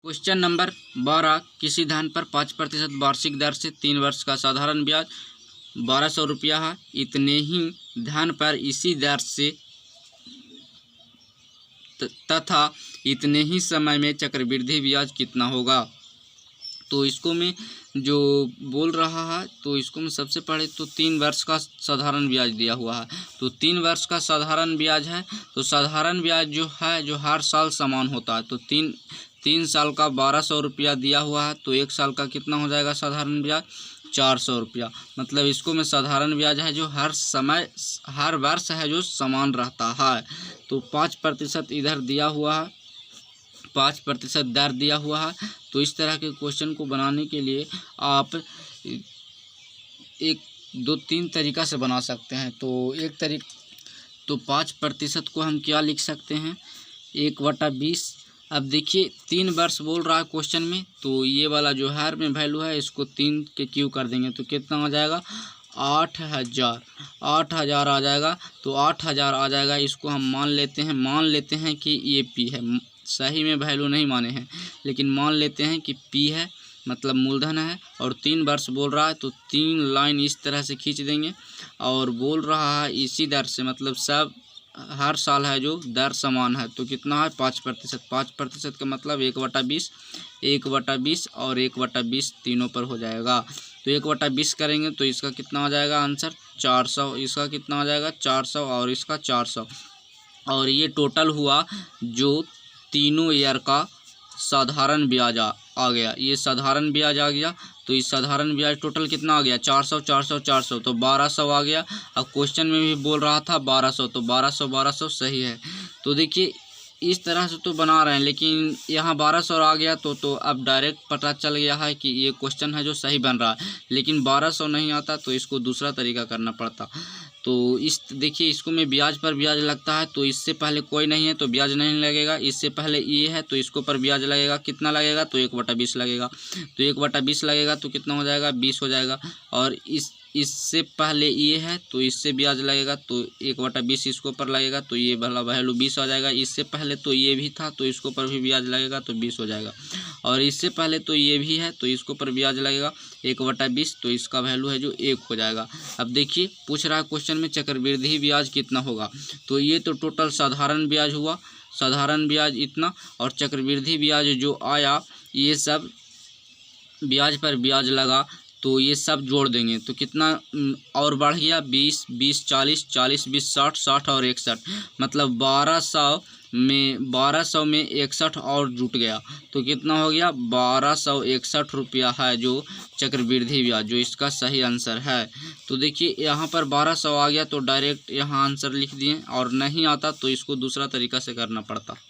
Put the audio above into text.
Question number 12। किसी धन पर 5% वार्षिक दर से 3 वर्ष का साधारण ब्याज 1200 रुपया है। इतने ही धन पर इसी दर से तथा इतने ही समय में चक्रवृद्धि ब्याज कितना होगा। तो इसको मैं जो बोल रहा है तो इसको मैं सबसे पहले तो 3 वर्ष का साधारण ब्याज दिया हुआ है। तो 3 वर्ष का साधारण ब्याज है तो साधारण ब्याज जो है जो हर साल समान होता है। तो तीन साल का 1200 रुपया दिया हुआ है तो 1 साल का कितना हो जाएगा साधारण ब्याज 400 रुपया। मतलब इसको में साधारण ब्याज है जो हर वर्ष है जो समान रहता है। तो 5% इधर दिया हुआ है, 5% दर दिया हुआ है। तो इस तरह के क्वेश्चन को बनाने के लिए आप 1 2 3 तरीका से बना सकते हैं। तो 5% को हम क्या लिख सकते हैं 1/20। अब देखिए 3 वर्ष बोल रहा है क्वेश्चन में, तो ये वाला जो हर में वैल्यू है इसको 3 के क्यू कर देंगे तो कितना आ जाएगा 8000 आ जाएगा। तो 8000 आ जाएगा। इसको हम मान लेते हैं कि ये पी है। सही में वैल्यू नहीं माने हैं लेकिन मान लेते हैं कि पी है, मतलब मूलधन है। और 3 वर्ष बोल रहा है तो 3 लाइन इस तरह से खींच देंगे और बोल रहा है इसी दर से, मतलब सब हर साल है जो दर समान है। तो कितना है 5%। 5% का मतलब 1/20 और 1/20 तीनों पर हो जाएगा। तो 1/20 करेंगे तो इसका कितना आ जाएगा आंसर 400। इसका कितना आ जाएगा 400 और इसका 400। और ये टोटल हुआ जो तीनों ईयर का साधारण ब्याज आ गया। ये साधारण ब्याज आ गया। तो इस साधारण ब्याज टोटल कितना आ गया 400 तो 1200 आ गया। अब क्वेश्चन में भी बोल रहा था 1200 तो 1200 सही है। तो देखिए इस तरह से तो बना रहे हैं लेकिन यहाँ 1200 आ गया तो अब डायरेक्ट पता चल गया है कि ये क्वेश्चन है जो सही बन रहा है। लेकिन 1200 नहीं आता तो इसको दूसरा तरीका करना पड़ता। तो देखिए इसको में ब्याज पर ब्याज लगता है। तो इससे पहले कोई नहीं है तो ब्याज नहीं लगेगा। इससे पहले ये है तो इसको पर ब्याज लगेगा। कितना लगेगा तो 1/20 लगेगा। तो 1/20 लगेगा तो कितना हो जाएगा 20 हो जाएगा। और इससे पहले ये है तो इससे ब्याज लगेगा तो 1/20 इसको पर लगेगा तो ये वाला वैल्यू 20 आ जाएगा। इससे पहले तो ये भी था तो इसको पर भी ब्याज लगेगा तो 20 हो जाएगा। और इससे पहले तो ये भी है तो इसको पर ब्याज लगेगा 1/20 तो इसका वैल्यू है जो 1 हो जाएगा। अब देखिए पूछ रहा है क्वेश्चन में चक्रवृद्धि ब्याज कितना होगा। तो ये तो टोटल साधारण ब्याज हुआ, साधारण ब्याज इतना, और चक्रवृद्धि ब्याज जो आया ये सब ब्याज पर ब्याज लगा तो ये सब जोड़ देंगे तो कितना और बढ़ गया 20 20 40 40 20 60 60 और 61, मतलब 1200 में 61 और जुट गया तो कितना हो गया 1261 रुपया है जो चक्रवृद्धि ब्याज, जो इसका सही आंसर है। तो देखिए यहाँ पर 1200 आ गया तो डायरेक्ट यहाँ आंसर लिख दिए, और नहीं आता तो इसको दूसरा तरीका से करना पड़ता।